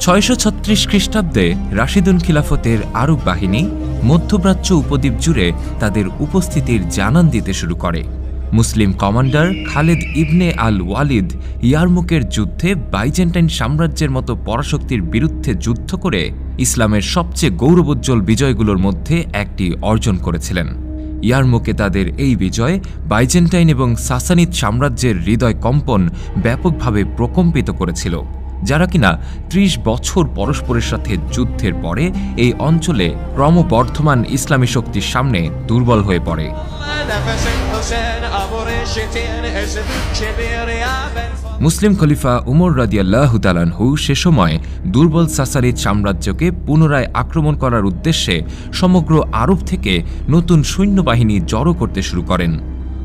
636 খ্রিস্টাব্দে রাশিদুন খিলাফতের আরব বাহিনী মধ্যপ্রাচ্য উপদ্বীপ জুড়ে তাদের উপস্থিতির জানান দিতে শুরু করে। মুসলিম কমান্ডার খালেদ ইবনে আল ওয়ালিদ ইয়ারমুকের যুদ্ধে বাইজেন্টাইন সাম্রাজ্যের মতো পরাশক্তির বিরুদ্ধে যুদ্ধ করে ইসলামের সবচেয়ে গৌরবোজ্জ্বল বিজয়গুলোর মধ্যে একটি অর্জন করেছিলেন। ইয়ারমুকে তাদের এই বিজয় বাইজেন্টাইন এবং সাসানিদ সাম্রাজ্যের হৃদয় কম্পন ব্যাপকভাবে প্রকম্পিত করেছিল, যারা কিনা ৩০ বছর পরস্পরের সাথে যুদ্ধের পরে এই অঞ্চলে ক্রমবর্ধমান ইসলামী শক্তির সামনে দুর্বল হয়ে পড়ে। মুসলিম খলিফা উমর রাদিয়াল্লাহু তাআলা আনহু সে সময় দুর্বল সাসানিদ সাম্রাজ্যকে পুনরায় আক্রমণ করার উদ্দেশ্যে সমগ্র আরব থেকে নতুন সৈন্যবাহিনী জড়ো করতে শুরু করেন।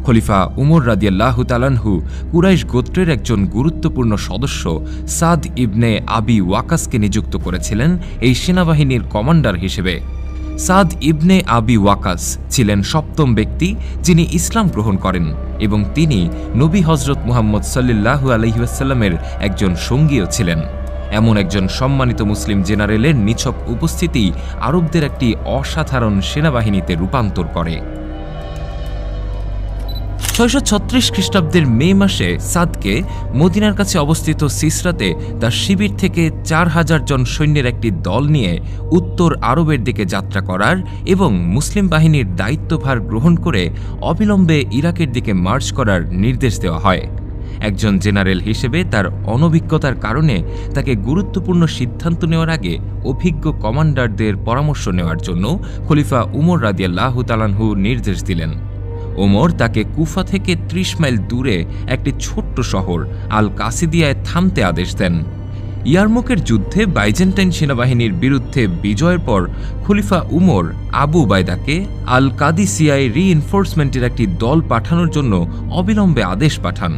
খলিফা উমর রাদিয়াল্লাহু তাআলা আনহু কুরাইশ গোত্রের একজন গুরুত্বপূর্ণ সদস্য সাদ ইবনে আবি ওয়াকাসকে নিযুক্ত করেছিলেন এই সেনাবাহিনীর কমান্ডার হিসেবে। সাদ ইবনে আবি ওয়াকাস ছিলেন সপ্তম ব্যক্তি যিনি ইসলাম গ্রহণ করেন এবং তিনি নবী হজরত মুহাম্মদ সাল্লাল্লাহু আলাইহি ওয়াসাল্লামের একজন সঙ্গীও ছিলেন। এমন একজন সম্মানিত মুসলিম জেনারেলের নিছক উপস্থিতি আরবদের একটি অসাধারণ সেনাবাহিনীতে রূপান্তর করে। 636 খ্রিস্টাব্দের মে মাসে সাদকে মদিনার কাছে অবস্থিত সিসরাতে তার শিবির থেকে ৪,০০০ জন সৈন্যের একটি দল নিয়ে উত্তর আরবের দিকে যাত্রা করার এবং মুসলিম বাহিনীর দায়িত্বভার গ্রহণ করে অবিলম্বে ইরাকের দিকে মার্চ করার নির্দেশ দেওয়া হয়। একজন জেনারেল হিসেবে তার অনভিজ্ঞতার কারণে তাকে গুরুত্বপূর্ণ সিদ্ধান্ত নেওয়ার আগে অভিজ্ঞ কমান্ডারদের পরামর্শ নেওয়ার জন্য খলিফা উমর রাদিয়াল্লাহু তাআলা আনহু নির্দেশ দিলেন। ওমর তাকে কুফা থেকে ৩০ মাইল দূরে একটি ছোট্ট শহর আল কাসিদিয়ায় থামতে আদেশ দেন। ইয়ারমুকের যুদ্ধে বাইজেন্টাইন সেনাবাহিনীর বিরুদ্ধে বিজয়ের পর খলিফা উমর আবু উবাইদাকে আল কাদিসিয়ায় রিইনফোর্সমেন্টের একটি দল পাঠানোর জন্য অবিলম্বে আদেশ পাঠান।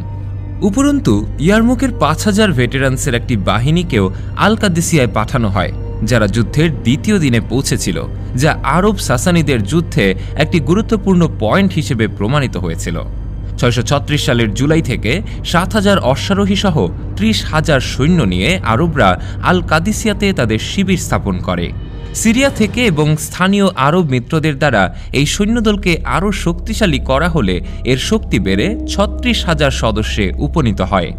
উপরন্তু ইয়ারমুকের ৫,০০০ ভেটেরান্সের একটি বাহিনীকেও আল কাদিসিয়ায় পাঠানো হয়, যারা যুদ্ধের দ্বিতীয় দিনে পৌঁছেছিল, যা আরব সাসানিদের যুদ্ধে একটি গুরুত্বপূর্ণ পয়েন্ট হিসেবে প্রমাণিত হয়েছিল। ৬৩৬ সালের জুলাই থেকে ৭,০০০ অশ্বারোহী সহ ৩০,০০০ সৈন্য নিয়ে আরবরা আল কাদিসিয়াতে তাদের শিবির স্থাপন করে। সিরিয়া থেকে এবং স্থানীয় আরব মিত্রদের দ্বারা এই সৈন্যদলকে আরও শক্তিশালী করা হলে এর শক্তি বেড়ে ৩৬,০০০ সদস্যে উপনীত হয়।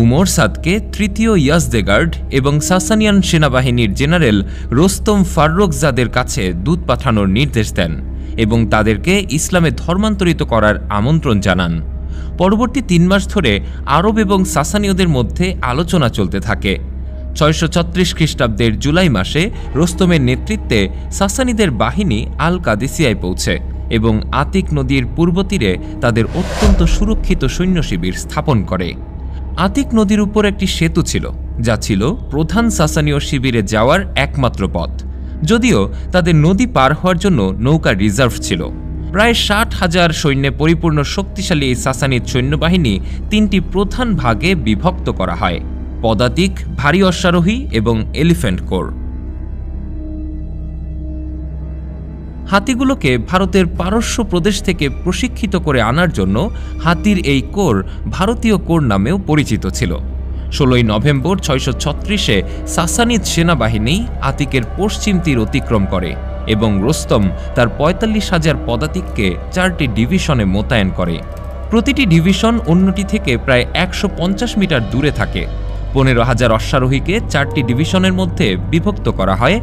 উমর সাদকে তৃতীয় ইয়াজদেগার্ড এবং সাসানিয়ান সেনাবাহিনীর জেনারেল রোস্তম ফাররুখজাদের কাছে দূত পাঠানোর নির্দেশ দেন এবং তাদেরকে ইসলামে ধর্মান্তরিত করার আমন্ত্রণ জানান। পরবর্তী ৩ মাস ধরে আরব এবং সাসানীয়দের মধ্যে আলোচনা চলতে থাকে। ৬৩৬ খ্রিস্টাব্দের জুলাই মাসে রোস্তমের নেতৃত্বে সাসানীদের বাহিনী আল কাদিসিয়ায় পৌঁছে এবং আতিক নদীর পূর্ব তীরে তাদের অত্যন্ত সুরক্ষিত সৈন্য শিবির স্থাপন করে। আতিক নদীর উপর একটি সেতু ছিল, যা ছিল প্রধান সাসানীয় শিবিরে যাওয়ার একমাত্র পথ, যদিও তাদের নদী পার হওয়ার জন্য নৌকা রিজার্ভ ছিল। প্রায় ৬০,০০০ সৈন্যে পরিপূর্ণ শক্তিশালী এই সাসানিদ সৈন্যবাহিনী ৩টি প্রধান ভাগে বিভক্ত করা হয়: পদাতিক, ভারী অশ্বারোহী এবং এলিফ্যান্ট কোর। হাতিগুলোকে ভারতের পারস্য প্রদেশ থেকে প্রশিক্ষিত করে আনার জন্য হাতির এই কোর ভারতীয় কোর নামেও পরিচিত ছিল। ১৬ই নভেম্বর ৬৩৬-এ সাসানিদ সেনাবাহিনী আতিকের পশ্চিম তীর অতিক্রম করে এবং রোস্তম তার ৪৫,০০০ পদাতিককে ৪টি ডিভিশনে মোতায়েন করে। প্রতিটি ডিভিশন অন্যটি থেকে প্রায় ১৫০ মিটার দূরে থাকে। ১৫,০০০ অশ্বারোহীকে ৪টি ডিভিশনের মধ্যে বিভক্ত করা হয়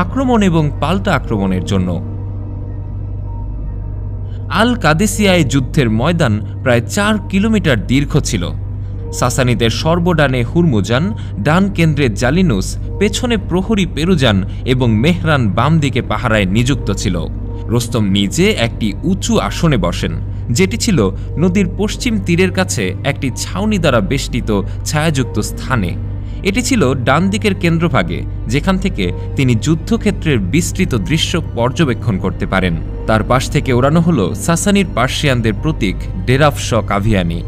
আক্রমণ এবং পাল্টা আক্রমণের জন্য। আল কাদিসিয়ায় যুদ্ধের ময়দান প্রায় ৪ কিলোমিটার দীর্ঘ ছিল। সাসানিদের সর্বডানে হুরমুজান, ডান কেন্দ্রে জালিনুস, পেছনে প্রহরী পেরুজান এবং মেহরান বাম দিকে পাহারায় নিযুক্ত ছিল। রোস্তম নিজে একটি উঁচু আসনে বসেন, যেটি ছিল নদীর পশ্চিম তীরের কাছে একটি ছাউনি দ্বারা বেষ্টিত ছায়াযুক্ত স্থানে। এটি ছিল ডান দিকের কেন্দ্রভাগে, যেখান থেকে তিনি যুদ্ধক্ষেত্রের বিস্তৃত দৃশ্য পর্যবেক্ষণ করতে পারেন। তার পাশ থেকে ওড়ানো হল সাসানির পার্সিয়ানদের প্রতীক ডেরাফশ কাভিয়ানি।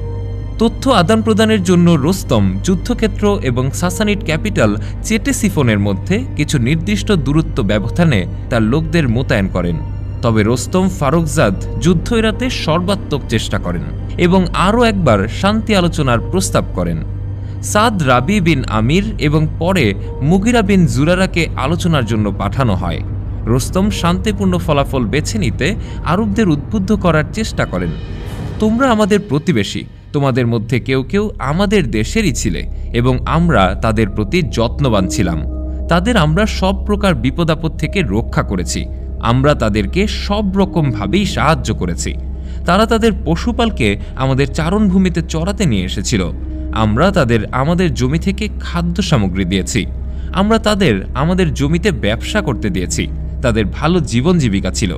তথ্য আদান প্রদানের জন্য রোস্তম যুদ্ধক্ষেত্র এবং সাসানিড ক্যাপিটাল চেটেসিফোনের মধ্যে কিছু নির্দিষ্ট দূরত্ব ব্যবধানে তার লোকদের মোতায়েন করেন। তবে রোস্তম ফারুখজাদ যুদ্ধ এড়াতে সর্বাত্মক চেষ্টা করেন এবং আরও একবার শান্তি আলোচনার প্রস্তাব করেন। সাদ রাবি বিন আমির এবং পরে মুগিরা বিন জুরারাকে আলোচনার জন্য পাঠানো হয়। রুস্তম শান্তিপূর্ণ ফলাফল বেছে নিতে আরবদের উদ্বুদ্ধ করার চেষ্টা করেন। তোমরা আমাদের প্রতিবেশী, তোমাদের মধ্যে কেউ কেউ আমাদের দেশেরই ছিলে এবং আমরা তাদের প্রতি যত্নবান ছিলাম। তাদের আমরা সব প্রকার বিপদাপদ থেকে রক্ষা করেছি। আমরা তাদেরকে সব রকমভাবেই সাহায্য করেছি। তারা তাদের পশুপালকে আমাদের চারণভূমিতে চড়াতে নিয়ে এসেছিল। আমরা তাদের আমাদের জমি থেকে খাদ্য সামগ্রী দিয়েছি। আমরা তাদের আমাদের জমিতে ব্যবসা করতে দিয়েছি। তাদের ভালো জীবন জীবিকা ছিল।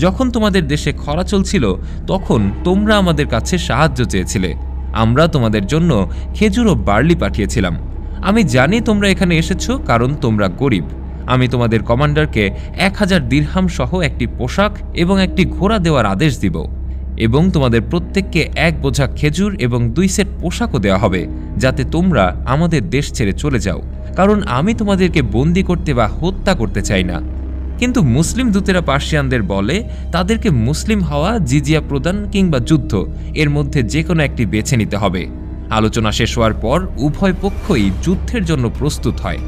যখন তোমাদের দেশে খরা চলছিল তখন তোমরা আমাদের কাছে সাহায্য চেয়েছিলে। আমরা তোমাদের জন্য খেজুর ও বার্লি পাঠিয়েছিলাম। আমি জানি তোমরা এখানে এসেছো কারণ তোমরা গরিব। আমি তোমাদের কমান্ডারকে 1000 দিরহাম সহ একটি পোশাক এবং একটি ঘোড়া দেওয়ার আদেশ দিব এবং তোমাদের প্রত্যেককে 1 বোঝা খেজুর এবং 2 সেট পোশাকও দেওয়া হবে, যাতে তোমরা আমাদের দেশ ছেড়ে চলে যাও, কারণ আমি তোমাদেরকে বন্দী করতে বা হত্যা করতে চাই না। কিন্তু মুসলিম দূতেরা পার্সিয়ানদের বলে তাদেরকে মুসলিম হওয়া, জিজিয়া প্রদান কিংবা যুদ্ধ, এর মধ্যে যে কোনো একটি বেছে নিতে হবে। আলোচনা শেষ হওয়ার পর উভয় পক্ষই যুদ্ধের জন্য প্রস্তুত হয়।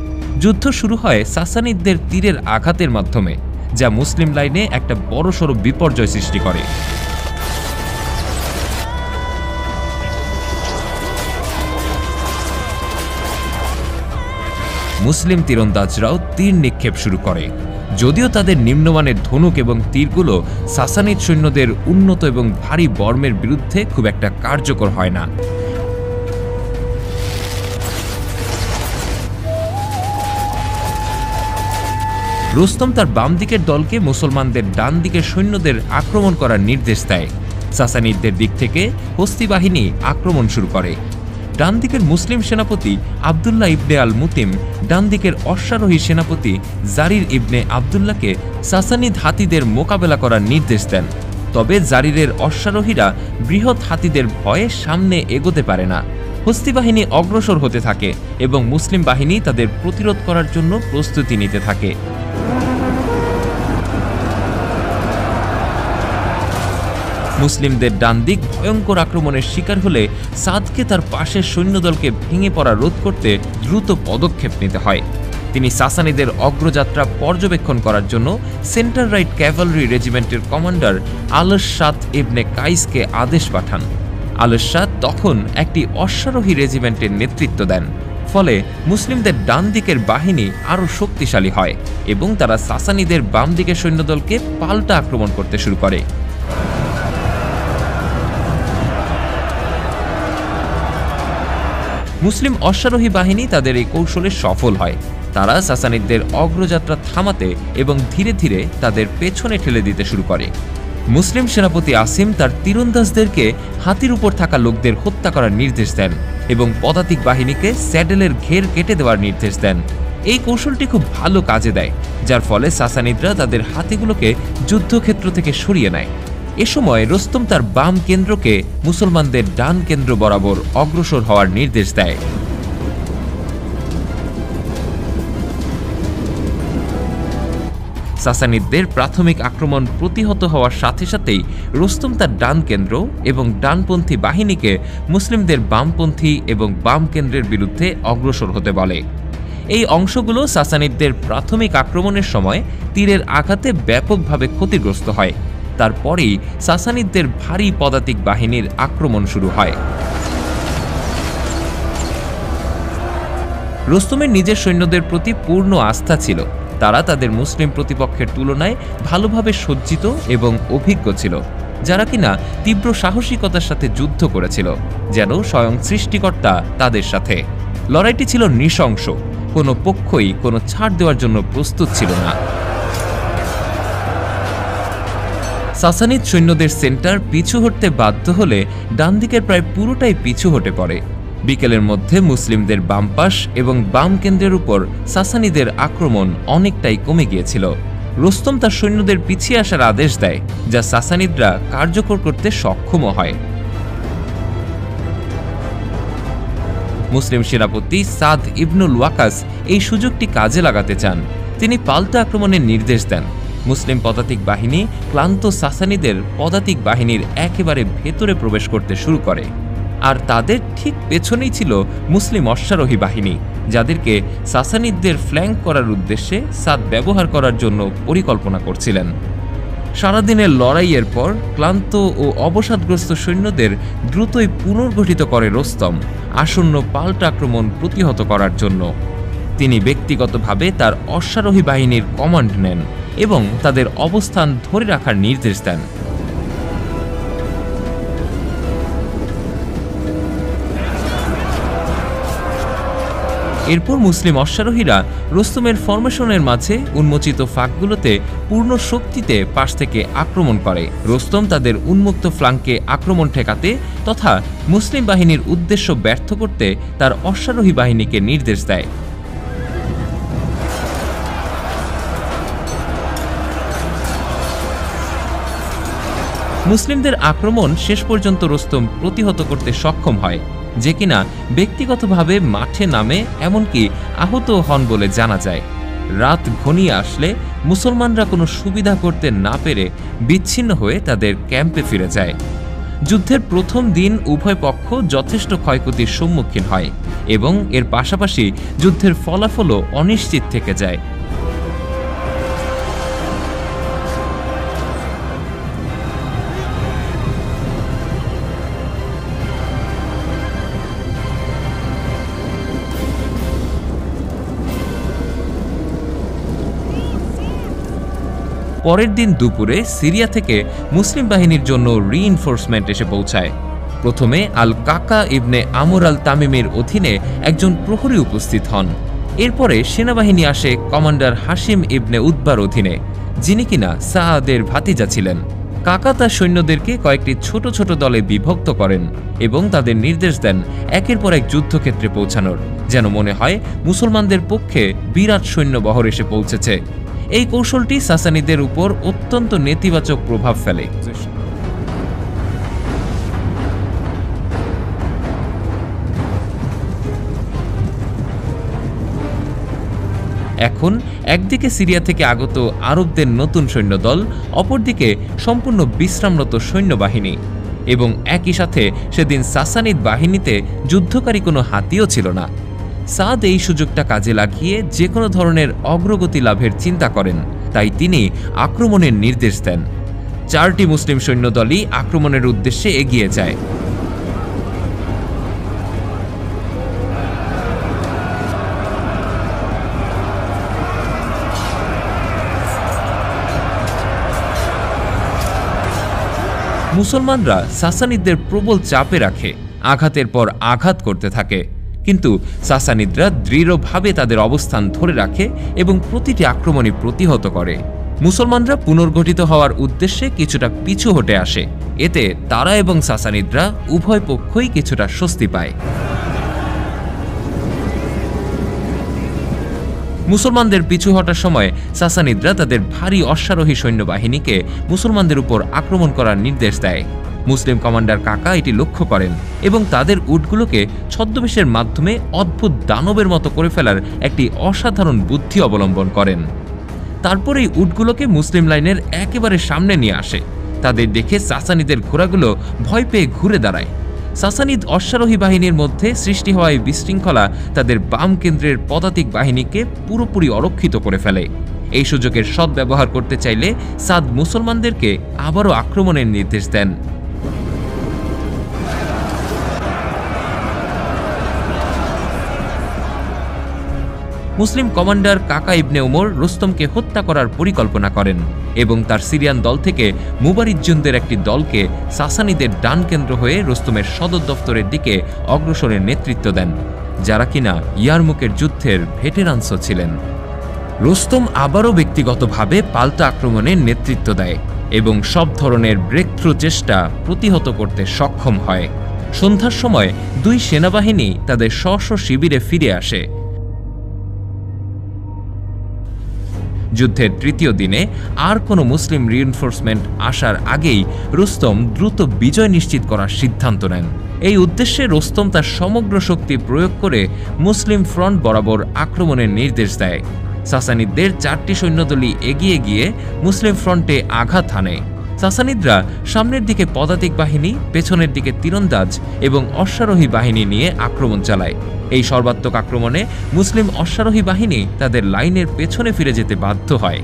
যুদ্ধ শুরু হয় সাসানিদদের তীরের আঘাতের মাধ্যমে, যা মুসলিম লাইনে একটা বড়সড় বিপর্যয় সৃষ্টি করে। মুসলিম তীরন্দাজরাও তীর নিক্ষেপ শুরু করে, যদিও তাদের নিম্নমানের ধনুক এবং তীরগুলো সাসানিদ সৈন্যদের উন্নত এবং ভারী বর্মের বিরুদ্ধে খুব একটা কার্যকর হয় না। রুস্তম তার বাম দিকের দলকে মুসলমানদের ডান দিকের সৈন্যদের আক্রমণ করার নির্দেশ দেয়। সাসানিদদের দিক থেকে হস্তি বাহিনী আক্রমণ শুরু করে। ডান দিকের মুসলিম সেনাপতি আবদুল্লাহ ইবনে আল মুতিম ডান দিকের অশ্বারোহী সেনাপতি জারির ইবনে আবদুল্লাহকে সাসানিদ হাতিদের মোকাবেলা করার নির্দেশ দেন। তবে জারিরের অশ্বারোহীরা বৃহৎ হাতিদের ভয়ে সামনে এগোতে পারে না। হস্তি বাহিনী অগ্রসর হতে থাকে এবং মুসলিম বাহিনী তাদের প্রতিরোধ করার জন্য প্রস্তুতি নিতে থাকে। মুসলিমদের ডান দিক ভয়ঙ্কর আক্রমণের শিকার হলে সাদকে তার পাশের সৈন্যদলকে ভেঙে পড়া রোধ করতে দ্রুত পদক্ষেপ নিতে হয়। তিনি সাসানিদের অগ্রযাত্রা পর্যবেক্ষণ করার জন্য সেন্টার রাইট ক্যাভালরি রেজিমেন্টের কমান্ডার আলসাত ইবনে কাইসকে আদেশ পাঠান। আলসাত তখন একটি অশ্বারোহী রেজিমেন্টের নেতৃত্ব দেন। ফলে মুসলিমদের ডান দিকের বাহিনী আরও শক্তিশালী হয় এবং তারা সাসানিদের বাম দিকের সৈন্যদলকে পাল্টা আক্রমণ করতে শুরু করে। মুসলিম অশ্বারোহী বাহিনী তাদের এই কৌশলে সফল হয়। তারা সাসানিদদের অগ্রযাত্রা থামাতে এবং ধীরে ধীরে তাদের পেছনে ঠেলে দিতে শুরু করে। মুসলিম সেনাপতি আসিম তার তীরন্দাজদেরকে হাতির উপর থাকা লোকদের হত্যা করার নির্দেশ দেন এবং পদাতিক বাহিনীকে স্যাডেলের ঘের কেটে দেওয়ার নির্দেশ দেন। এই কৌশলটি খুব ভালো কাজে দেয়, যার ফলে সাসানিদরা তাদের হাতিগুলোকে যুদ্ধক্ষেত্র থেকে সরিয়ে নেয়। এ সময় রুস্তম তার বাম কেন্দ্রকে মুসলমানদের ডান কেন্দ্র বরাবর অগ্রসর হওয়ার নির্দেশ দেয়। সাসানিদদের প্রাথমিক আক্রমণ প্রতিহত হওয়ার সাথে সাথেই রুস্তম তার ডান কেন্দ্র এবং ডানপন্থী বাহিনীকে মুসলিমদের বামপন্থী এবং বাম কেন্দ্রের বিরুদ্ধে অগ্রসর হতে বলে। এই অংশগুলো সাসানিদদের প্রাথমিক আক্রমণের সময় তীরের আঘাতে ব্যাপকভাবে ক্ষতিগ্রস্ত হয়। তারপরেই সাসানিদদের ভারী পদাতিক বাহিনীর আক্রমণ শুরু হয়। রুস্তমের নিজের সৈন্যদের প্রতি পূর্ণ আস্থা ছিল। তারা তাদের মুসলিম প্রতিপক্ষের তুলনায় ভালোভাবে সজ্জিত এবং অভিজ্ঞ ছিল, যারা কিনা তীব্র সাহসিকতার সাথে যুদ্ধ করেছিল, যেন স্বয়ং সৃষ্টিকর্তা তাদের সাথে। লড়াইটি ছিল নৃশংস, কোনো পক্ষই কোনো ছাড় দেওয়ার জন্য প্রস্তুত ছিল না। সাসানিদ সৈন্যদের সেন্টার পিছু হটতে বাধ্য হলে ডান দিকের প্রায় পুরোটাই পিছু হটে পড়ে। বিকেলের মধ্যে মুসলিমদের বাম পাশ এবং বাম কেন্দ্রের উপর সাসানিদের আক্রমণ অনেকটাই কমে গিয়েছিল। রুস্তম তার সৈন্যদের পিছিয়ে আসার আদেশ দেয়, যা সাসানিদরা কার্যকর করতে সক্ষম হয়। মুসলিম সেনাপতি সাদ ইবনুল ওয়াকাস এই সুযোগটি কাজে লাগাতে চান। তিনি পাল্টা আক্রমণের নির্দেশ দেন। মুসলিম পদাতিক বাহিনী ক্লান্ত সাসানিদের পদাতিক বাহিনীর একেবারে ভেতরে প্রবেশ করতে শুরু করে। আর তাদের ঠিক পেছনেই ছিল মুসলিম অশ্বারোহী বাহিনী, যাদেরকে সাসানিদদের ফ্ল্যাঙ্ক করার উদ্দেশ্যে সাদ ব্যবহার করার জন্য পরিকল্পনা করছিলেন। সারাদিনের লড়াইয়ের পর ক্লান্ত ও অবসাদগ্রস্ত সৈন্যদের দ্রুতই পুনর্গঠিত করে রোস্তম আসন্ন পাল্টা আক্রমণ প্রতিহত করার জন্য। তিনি ব্যক্তিগতভাবে তার অশ্বারোহী বাহিনীর কমান্ড নেন এবং তাদের অবস্থান ধরে রাখার নির্দেশ দেন। এরপর মুসলিম অশ্বারোহীরা রোস্তমের ফরমেশনের মাঝে উন্মোচিত ফাঁকগুলোতে পূর্ণ শক্তিতে পাশ থেকে আক্রমণ করে। রোস্তম তাদের উন্মুক্ত ফ্লাঙ্কে আক্রমণ ঠেকাতে তথা মুসলিম বাহিনীর উদ্দেশ্য ব্যর্থ করতে তার অশ্বারোহী বাহিনীকে নির্দেশ দেয়। মুসলিমদের আক্রমণ শেষ পর্যন্ত রোস্তম প্রতিহত করতে সক্ষম হয়, যে কিনা ব্যক্তিগতভাবে মাঠে নামে এমনকি আহত হন বলে জানা যায়। রাত ঘনিয়ে আসলে মুসলমানরা কোনো সুবিধা করতে না পেরে বিচ্ছিন্ন হয়ে তাদের ক্যাম্পে ফিরে যায়। যুদ্ধের প্রথম দিন উভয় পক্ষ যথেষ্ট ক্ষয়ক্ষতির সম্মুখীন হয় এবং এর পাশাপাশি যুদ্ধের ফলাফলও অনিশ্চিত থেকে যায়। পরের দিন দুপুরে সিরিয়া থেকে মুসলিম বাহিনীর জন্য রিইনফোর্সমেন্ট এসে পৌঁছায়। প্রথমে আল কাকা ইবনে আমর আল তামিমের অধীনে একজন প্রহরী উপস্থিত হন। এরপরে সেনাবাহিনী আসে কমান্ডার হাশিম ইবনে উতবার অধীনে, যিনি কিনা সাআদের ভাতিজা ছিলেন। কাকা তার সৈন্যদেরকে কয়েকটি ছোট ছোট দলে বিভক্ত করেন এবং তাদের নির্দেশ দেন একের পর এক যুদ্ধক্ষেত্রে পৌঁছানোর, যেন মনে হয় মুসলমানদের পক্ষে বিরাট সৈন্যবহর এসে পৌঁছেছে। এই কৌশলটি সাসানিদের উপর অত্যন্ত নেতিবাচক প্রভাব ফেলে। এখন একদিকে সিরিয়া থেকে আগত আরবদের নতুন সৈন্যদল, অপরদিকে সম্পূর্ণ বিশ্রামরত সৈন্যবাহিনী, এবং একই সাথে সেদিন সাসানিদ বাহিনীতে যুদ্ধকারী কোনো হাতিও ছিল না। সাদ এই সুযোগটা কাজে লাগিয়ে যে কোনো ধরনের অগ্রগতি লাভের চিন্তা করেন, তাই তিনি আক্রমণের নির্দেশ দেন। 4টি মুসলিম সৈন্যদলই আক্রমণের উদ্দেশ্যে এগিয়ে যায়। মুসলমানরা সাসানিদদের প্রবল চাপে রাখে, আঘাতের পর আঘাত করতে থাকে, কিন্তু সাসানিদরা দৃঢ়ভাবে তাদের অবস্থান ধরে রাখে এবং প্রতিটি আক্রমণই প্রতিহত করে। মুসলমানরা পুনর্গঠিত হওয়ার উদ্দেশ্যে কিছুটা পিছু হটে আসে। এতে তারা এবং সাসানিদরা উভয় পক্ষই কিছুটা স্বস্তি পায়। মুসলমানদের পিছু হটার সময় সাসানিদরা তাদের ভারী অশ্বারোহী সৈন্যবাহিনীকে মুসলমানদের উপর আক্রমণ করার নির্দেশ দেয়। মুসলিম কমান্ডার কাকা এটি লক্ষ্য করেন এবং তাদের উটগুলোকে ছদ্মবেশের মাধ্যমে অদ্ভুত দানবের মতো করে ফেলার একটি অসাধারণ বুদ্ধি অবলম্বন করেন। তারপর এই উটগুলোকে মুসলিম লাইনের একেবারে সামনে নিয়ে আসে। তাদের দেখে সাসানিদের ঘোড়াগুলো ভয় পেয়ে ঘুরে দাঁড়ায়। সাসানিদ অশ্বারোহী বাহিনীর মধ্যে সৃষ্টি হওয়া এই বিশৃঙ্খলা তাদের বাম কেন্দ্রের পদাতিক বাহিনীকে পুরোপুরি অরক্ষিত করে ফেলে। এই সুযোগের সদ্ব্যবহার করতে চাইলে সাদ মুসলমানদেরকে আবারও আক্রমণের নির্দেশ দেন। মুসলিম কমান্ডার কাকা ইবনে উমর রুস্তমকে হত্যা করার পরিকল্পনা করেন এবং তার সিরিয়ান দল থেকে মুবারিজ্জুনদের একটি দলকে সাসানিদের ডান কেন্দ্র হয়ে রুস্তমের সদর দফতরের দিকে অগ্রসরের নেতৃত্ব দেন, যারা কিনা ইয়ারমুকের যুদ্ধের ভেটেরানসও ছিলেন। রুস্তম আবারও ব্যক্তিগতভাবে পাল্টা আক্রমণের নেতৃত্ব দেয় এবং সব ধরনের ব্রেকথ্রু চেষ্টা প্রতিহত করতে সক্ষম হয়। সন্ধ্যার সময় দুই সেনাবাহিনী তাদের স্ব শিবিরে ফিরে আসে। যুদ্ধের তৃতীয় দিনে আর কোনো মুসলিম রিইনফোর্সমেন্ট আসার আগেই রুস্তম দ্রুত বিজয় নিশ্চিত করার সিদ্ধান্ত নেন। এই উদ্দেশ্যে রুস্তম তার সমগ্র শক্তি প্রয়োগ করে মুসলিম ফ্রন্ট বরাবর আক্রমণের নির্দেশ দেয়। সাসানিদদের 4টি সৈন্যদলই এগিয়ে গিয়ে মুসলিম ফ্রন্টে আঘাত হানে। সাসানিদরা সামনের দিকে পদাতিক বাহিনী, পেছনের দিকে তীরন্দাজ এবং অশ্বারোহী বাহিনী নিয়ে আক্রমণ চালায়। এই সর্বাত্মক আক্রমণে মুসলিম অশ্বারোহী বাহিনী তাদের লাইনের পেছনে ফিরে যেতে বাধ্য হয়।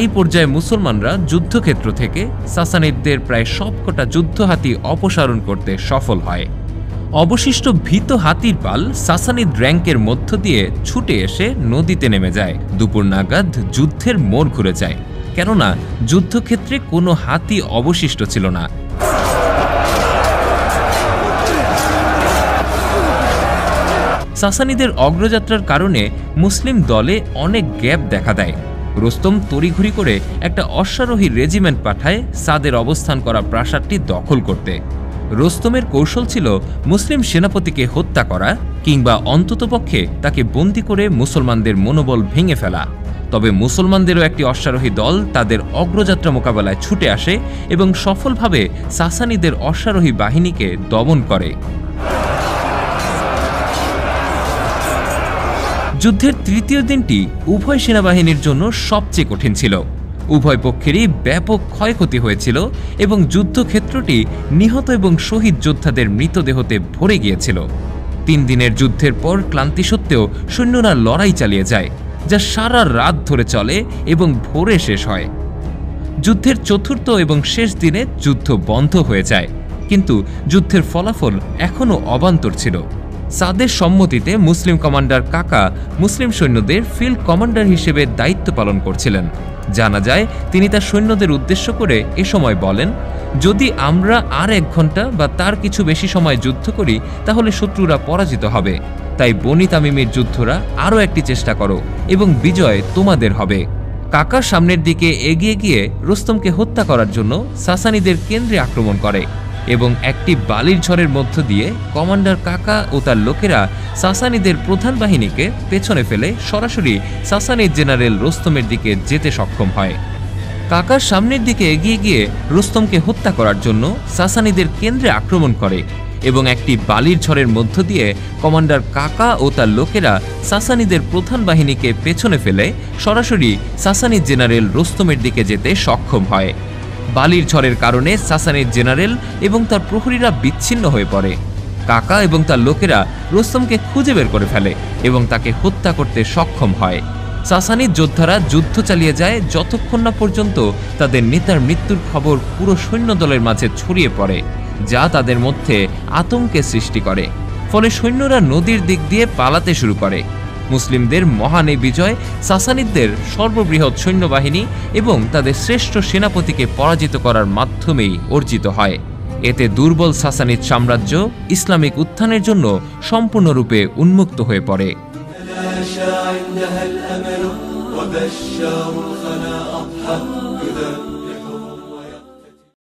এই পর্যায়ে মুসলমানরা যুদ্ধক্ষেত্র থেকে সাসানিদদের প্রায় সবকটা যুদ্ধহাতি অপসারণ করতে সফল হয়। অবশিষ্ট ভীত হাতির পাল সাসানিদ র্যাঙ্কের মধ্য দিয়ে ছুটে এসে নদীতে নেমে যায়। দুপুর নাগাদ যুদ্ধের মোড় ঘুরে যায়, কেননা যুদ্ধক্ষেত্রে কোনো হাতি অবশিষ্ট ছিল না। সাসানিদের অগ্রযাত্রার কারণে মুসলিম দলে অনেক গ্যাপ দেখা দেয়। রুস্তম তড়িঘড়ি করে একটা অশ্বারোহী রেজিমেন্ট পাঠায় সাদের অবস্থান করা প্রাসাদটি দখল করতে। রুস্তমের কৌশল ছিল মুসলিম সেনাপতিকে হত্যা করা কিংবা অন্ততপক্ষে তাকে বন্দী করে মুসলমানদের মনোবল ভেঙে ফেলা। তবে মুসলমানদেরও একটি অশ্বারোহী দল তাদের অগ্রযাত্রা মোকাবেলায় ছুটে আসে এবং সফলভাবে সাসানিদের অশ্বারোহী বাহিনীকে দমন করে। যুদ্ধের তৃতীয় দিনটি উভয় সেনাবাহিনীর জন্য সবচেয়ে কঠিন ছিল। উভয় পক্ষেরই ব্যাপক ক্ষয়ক্ষতি হয়েছিল এবং যুদ্ধক্ষেত্রটি নিহত এবং শহীদ যোদ্ধাদের মৃতদেহতে ভরে গিয়েছিল। 3 দিনের যুদ্ধের পর ক্লান্তি সত্ত্বেও সৈন্যরা লড়াই চালিয়ে যায়, যা সারা রাত ধরে চলে এবং ভোরে শেষ হয়। যুদ্ধের চতুর্থ এবং শেষ দিনে যুদ্ধ বন্ধ হয়ে যায়, কিন্তু যুদ্ধের ফলাফল এখনও অবান্তর ছিল। সাদের সম্মতিতে মুসলিম কমান্ডার কাকা মুসলিম সৈন্যদের ফিল্ড কমান্ডার হিসেবে দায়িত্ব পালন করছিলেন। জানা যায় তিনি তার সৈন্যদের উদ্দেশ্য করে এ সময় বলেন, যদি আমরা আর 1 ঘন্টা বা তার কিছু বেশি সময় যুদ্ধ করি তাহলে শত্রুরা পরাজিত হবে। তাই বনি তামিমের যুদ্ধরা আরও একটি চেষ্টা করো এবং বিজয় তোমাদের হবে। কাকা সামনের দিকে এগিয়ে গিয়ে রুস্তমকে হত্যা করার জন্য সাসানিদের কেন্দ্রে আক্রমণ করে এবং একটি বালির ঝড়ের মধ্য দিয়ে কমান্ডার কাকা ও তার লোকেরা সাসানিদের প্রধান বাহিনীকে পেছনে ফেলে সরাসরি সাসানিদ জেনারেল রুস্তমের দিকে যেতে সক্ষম হয়। কাকার সামনের দিকে এগিয়ে গিয়ে রুস্তমকে হত্যা করার জন্য সাসানিদের কেন্দ্রে আক্রমণ করে এবং একটি বালির ঝড়ের মধ্য দিয়ে কমান্ডার কাকা ও তার লোকেরা সাসানিদের প্রধান বাহিনীকে পেছনে ফেলে সরাসরি সাসানিদ জেনারেল রুস্তমের দিকে যেতে সক্ষম হয়। বালির ঝড়ের কারণে সাসানিদ জেনারেল এবং তার প্রহরীরা বিচ্ছিন্ন হয়ে পড়ে। কাকা এবং তার লোকেরা রুস্তমকে খুঁজে বের করে ফেলে এবং তাকে হত্যা করতে সক্ষম হয়। সাসানিদ যোদ্ধারা যুদ্ধ চালিয়ে যায় যতক্ষণ না পর্যন্ত তাদের নেতার মৃত্যুর খবর পুরো সৈন্যদলের মাঝে ছড়িয়ে পড়ে, যা তাদের মধ্যে আতঙ্কের সৃষ্টি করে। ফলে সৈন্যরা নদীর দিক দিয়ে পালাতে শুরু করে। মুসলিমদের মহান এই বিজয় সাসানিদদের সর্ববৃহৎ সৈন্যবাহিনী এবং তাদের শ্রেষ্ঠ সেনাপতিকে পরাজিত করার মাধ্যমেই অর্জিত হয়। এতে দুর্বল সাসানিদ সাম্রাজ্য ইসলামিক উত্থানের জন্য সম্পূর্ণরূপে উন্মুক্ত হয়ে পড়ে।